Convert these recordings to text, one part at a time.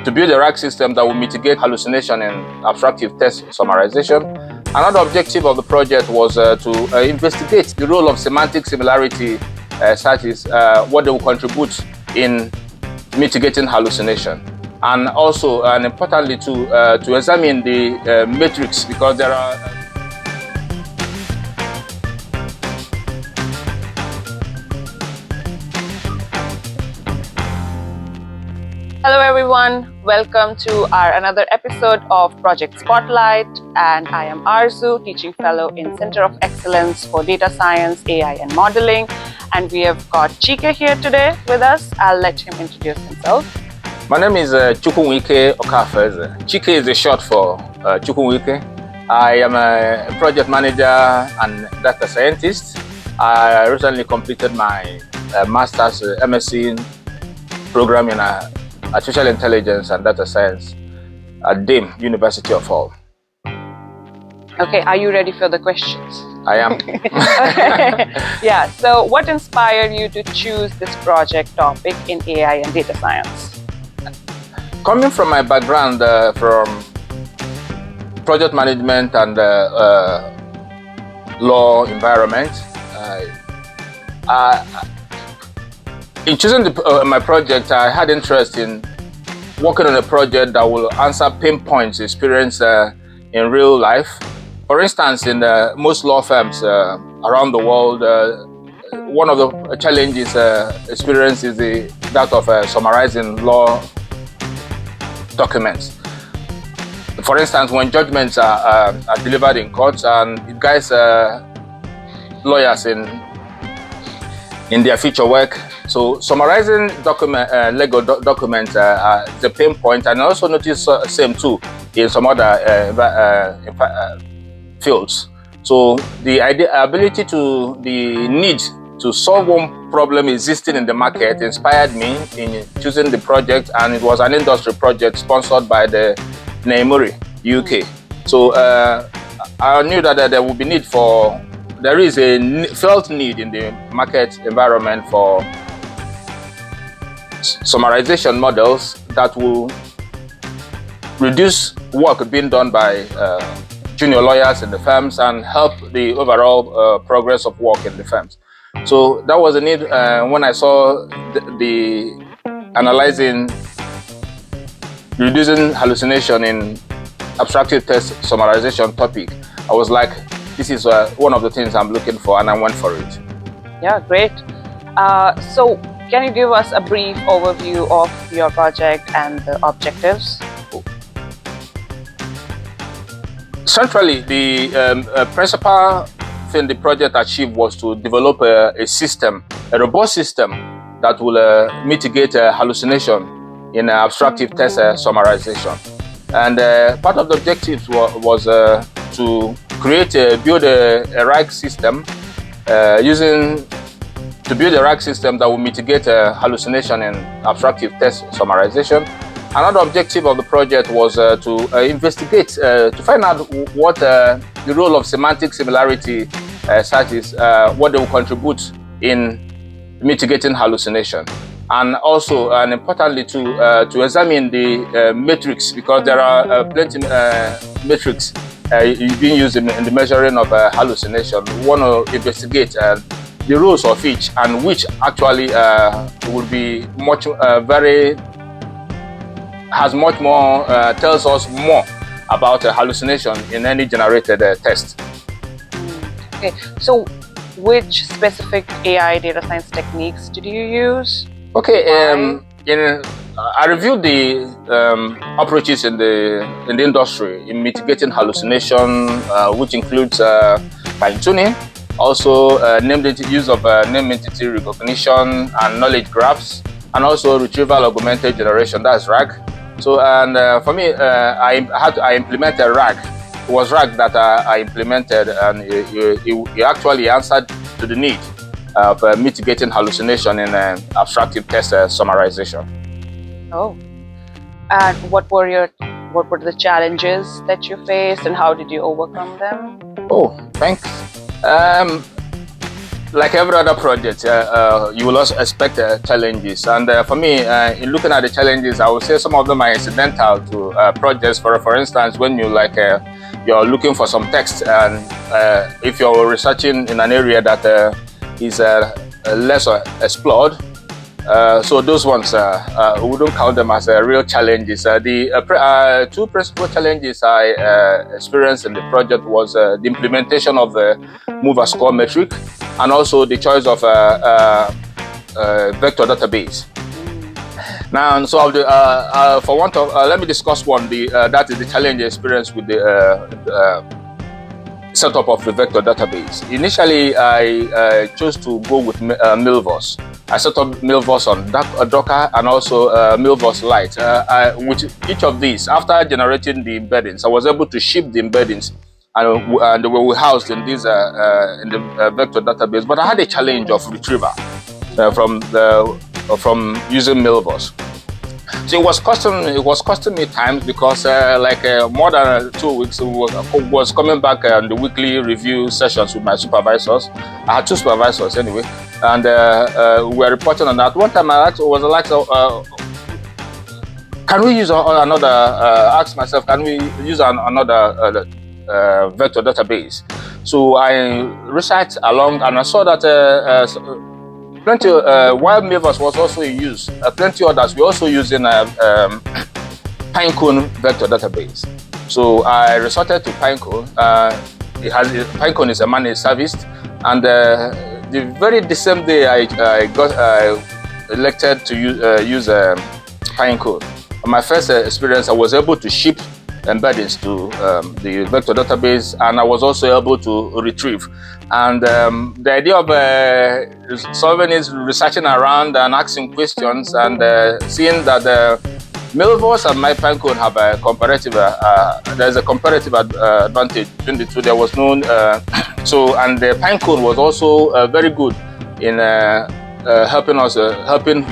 to build a RAG system that will mitigate hallucination in abstractive text summarization. Another objective of the project was to investigate the role of semantic similarity searches, what they will contribute in mitigating hallucination. And also, and importantly, to examine the metrics, because there are Hello everyone, welcome to our another episode of Project Spotlight, and I am Aarzoo, Teaching Fellow in Center of Excellence for Data Science, AI and Modeling, and we have got Chike here today with us. I'll let him introduce himself. My name is Chike Okafoeze. Chike is a short for Chukwuwike. I am a project manager and data scientist. I recently completed my master's MSc program in Artificial Intelligence and Data Science at DAIM University of Hull. Okay, are you ready for the questions? I am. Okay. Yeah, so what inspired you to choose this project topic in AI and data science? Coming from my background from project management and law environment, in choosing my project, I had interest in working on a project that will answer pain points experienced in real life. For instance, in most law firms around the world, one of the challenges experienced is that of summarizing law documents. For instance, when judgments are delivered in court and it guides lawyers in their future work. So summarizing legal documents is a pain point, and I also notice same too in some other fields. So the need to solve one problem existing in the market inspired me in choosing the project, and it was an industry project sponsored by the DAIM UK. So I knew that there is a felt need in the market environment for summarization models that will reduce work being done by junior lawyers in the firms and help the overall progress of work in the firms. So that was a need when I saw the analyzing reducing hallucination in abstractive text summarization topic. I was like, this is one of the things I'm looking for, and I went for it. Yeah, great. So can you give us a brief overview of your project and the objectives? Centrally, the principal thing the project achieved was to develop a robust system that will mitigate hallucination in abstractive text summarization. And part of the objectives was to build a RAG system to build a RAG system that will mitigate hallucination in abstractive text summarization. Another objective of the project was to investigate, to find out what the role of semantic similarity searches, what they will contribute in mitigating hallucination. And also, and importantly, to examine the metrics, because there are plenty metrics being used in the measuring of hallucination. We want to investigate the roles of each, and which actually will be tells us more about hallucination in any generated text. Okay, so which specific AI data science techniques did you use? Okay, I reviewed the approaches in the industry in mitigating hallucination, which includes fine-tuning, also use of name entity recognition and knowledge graphs, and also retrieval augmented generation, that's RAG. So, and for me, I implemented RAG. It was RAG that I implemented, and it actually answered to the need of mitigating hallucination in abstractive text summarization. Oh, and what were the challenges that you faced, and how did you overcome them? Oh, thanks. like every other project, you will also expect challenges. And for me, in looking at the challenges, I would say some of them are incidental to projects. For instance, when you're looking for some text, and if you're researching in an area that is less explored, so those ones, we don't count them as real challenges. The two principal challenges I experienced in the project was the implementation of the mover score metric, and also the choice of vector database. Now, so for one, let me discuss one. That is the challenge experience with the setup of the vector database. Initially, I chose to go with Milvus. I set up Milvus on Docker and also Milvus Lite. With each of these, after generating the embeddings, I was able to ship the embeddings, and they were housed in this in the vector database. But I had a challenge of retrieval from using Milvus. So it was costing me time, because more than 2 weeks was coming back on the weekly review sessions with my supervisors. I had two supervisors anyway, and we were reporting on that. One time I can we use another? Asked myself, can we use another vector database? So I researched along, and I saw that plenty, while Milvus was also in use, plenty others were also using Pinecone vector database. So I resorted to Pinecone. Pinecone is a managed service, and the same day I got elected to use Pinecone. My first experience, I was able to ship embeddings to the vector database, and I was also able to retrieve. And the idea of solving is researching around and asking questions, and seeing that Milvus and my Pinecone have a comparative. There's a comparative advantage between the two. There was no and the Pinecone was also very good in helping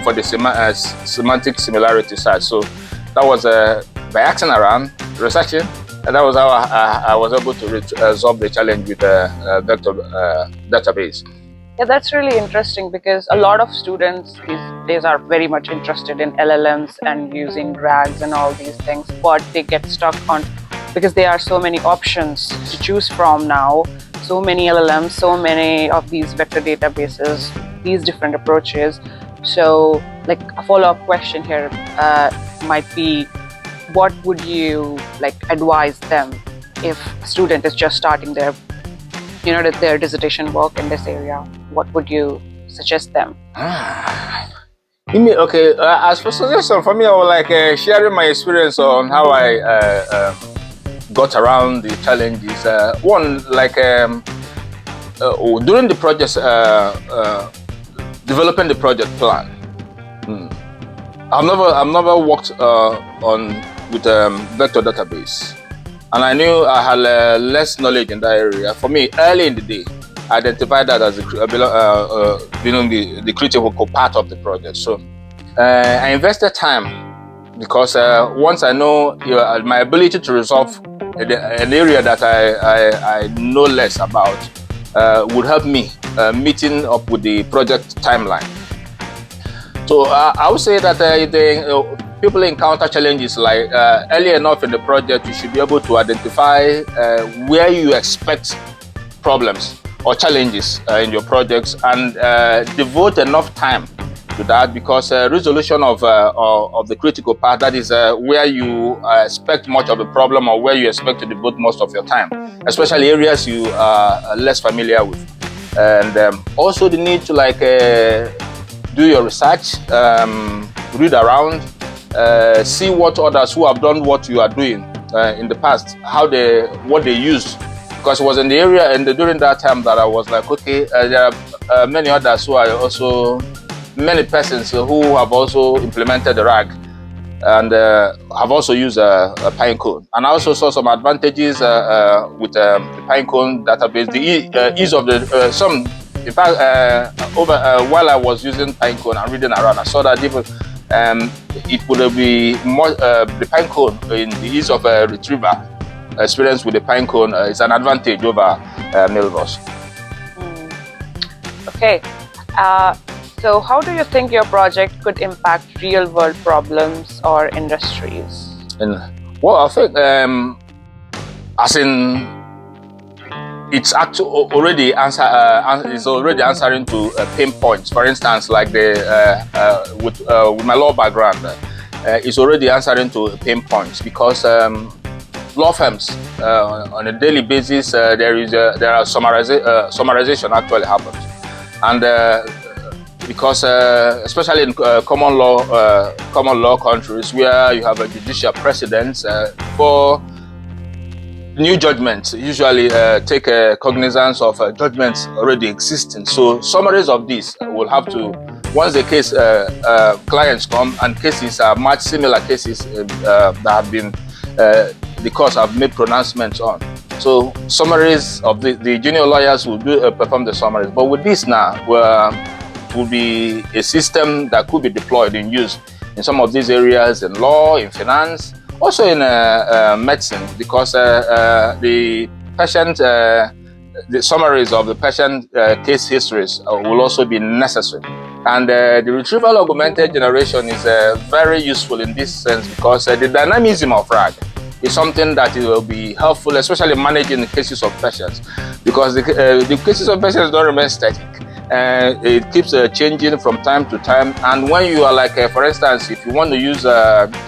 for the semantic similarity side. So that was by asking around, researching, and that was how I was able to resolve the challenge with the vector database. Yeah, that's really interesting, because a lot of students these days are very much interested in LLMs and using RAGs and all these things, but they get stuck on, because there are so many options to choose from now, so many LLMs, so many of these vector databases, these different approaches. So like a follow-up question here might be, what would you advise them if a student is just starting their dissertation work in this area? What would you suggest them? Okay, as for suggestion, for me, I would like sharing my experience on how I got around the challenges. During the project, developing the project plan. I've never worked with vector database, and I knew I had less knowledge in that area. For me, early in the day, I identified that as the critical part of the project. So I invested time, because once I know my ability to resolve an area that I know less about would help me meeting up with the project timeline. So I would say that people encounter challenges early enough in the project. You should be able to identify where you expect problems or challenges in your projects, and devote enough time to that, because resolution of the critical part, that is where you expect much of the problem, or where you expect to devote most of your time, especially areas you are less familiar with. And also the need to do your research, read around, see what others who have done what you are doing in the past, what they use. Because it was in the area during that time that I was like, okay, there are many others who are also, many persons who have also implemented the RAG and have also used a Pinecone. And I also saw some advantages with the Pinecone database, the ease of the some. In fact, while I was using Pinecone and reading around, I saw that even it would be more the Pinecone in the ease of retrieval experience with the Pinecone is an advantage over Milvus. Okay. So how do you think your project could impact real-world problems or industries? Well, I think as in it's actually already is already answering to pain points. For instance, like with my law background, it's already answering to pain points because law firms on a daily basis there are summarization actually happens, and because especially in common law countries where you have a judicial precedent for new judgments usually take cognizance of judgments already existing. So summaries of this will have to, once the case clients come and cases are much similar cases that have been the courts have made pronouncements on. So summaries of the junior lawyers will perform the summaries. But with this now, will be a system that could be deployed and used in some of these areas, in law, in finance, also in medicine, because the patient, the summaries of the patient case histories will also be necessary. And the retrieval augmented generation is very useful in this sense because the dynamism of RAG is something that will be helpful, especially managing the cases of patients, because the cases of patients don't remain static. It keeps changing from time to time, and when you are like, for instance, if you want to use,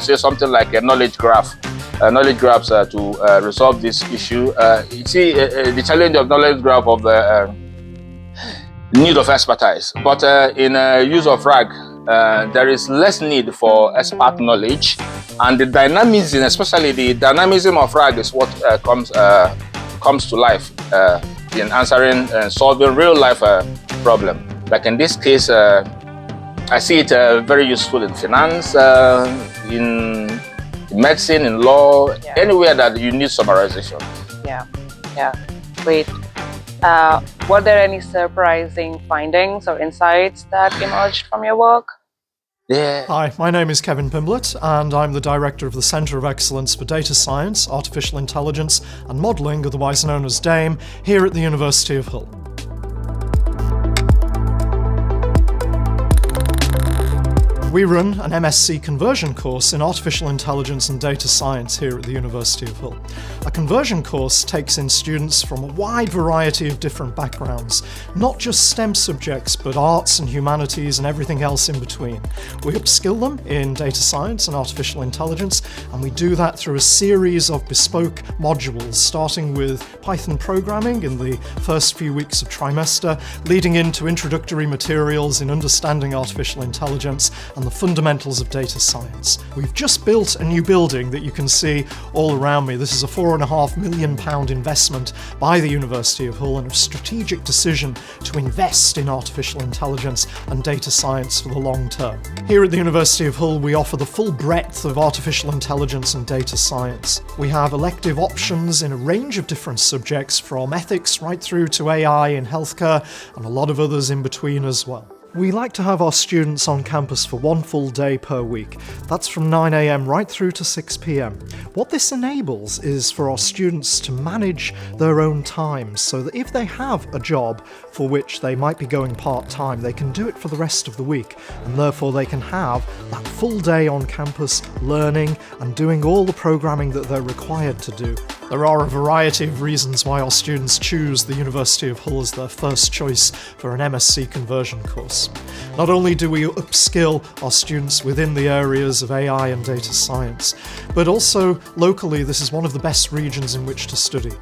say something like a knowledge graphs to resolve this issue, you see the challenge of knowledge graph of the need of expertise. But in use of RAG, there is less need for expert knowledge, and the dynamism, especially the dynamism of RAG, is what comes to life in answering and solving real life problem. Like in this case, I see it very useful in finance, in medicine, in law, anywhere that you need summarization. Yeah, great. Were there any surprising findings or insights that emerged from your work? Yeah. Hi, my name is Kevin Pimblett, and I'm the Director of the Centre of Excellence for Data Science, Artificial Intelligence and Modelling, otherwise known as DAIM, here at the University of Hull. We run an MSc conversion course in Artificial Intelligence and Data Science here at the University of Hull. A conversion course takes in students from a wide variety of different backgrounds, not just STEM subjects, but arts and humanities and everything else in between. We upskill them in data science and artificial intelligence, and we do that through a series of bespoke modules, starting with Python programming in the first few weeks of trimester, leading into introductory materials in understanding artificial intelligence and the fundamentals of data science. We've just built a new building that you can see all around me. This is a £4.5 million investment by the University of Hull, and a strategic decision to invest in artificial intelligence and data science for the long term. Here at the University of Hull, we offer the full breadth of artificial intelligence and data science. We have elective options in a range of different subjects, from ethics right through to AI in healthcare, and a lot of others in between as well. We like to have our students on campus for one full day per week. That's from 9 AM right through to 6 PM. What this enables is for our students to manage their own time, so that if they have a job for which they might be going part-time, they can do it for the rest of the week, and therefore they can have that full day on campus learning and doing all the programming that they're required to do. There are a variety of reasons why our students choose the University of Hull as their first choice for an MSc conversion course. Not only do we upskill our students within the areas of AI and data science, but also locally this is one of the best regions in which to study.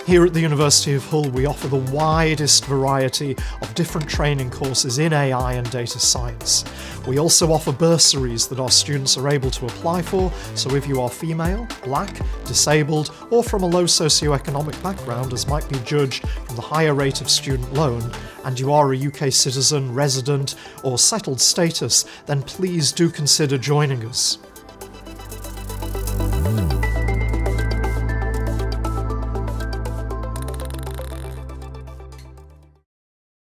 Here at the University of Hull, we offer the widest variety of different training courses in AI and data science. We also offer bursaries that our students are able to apply for, so if you are female, black, disabled, or from a low socioeconomic background, as might be judged from the higher rate of student loan, and you are a UK citizen, resident, or settled status, then please do consider joining us.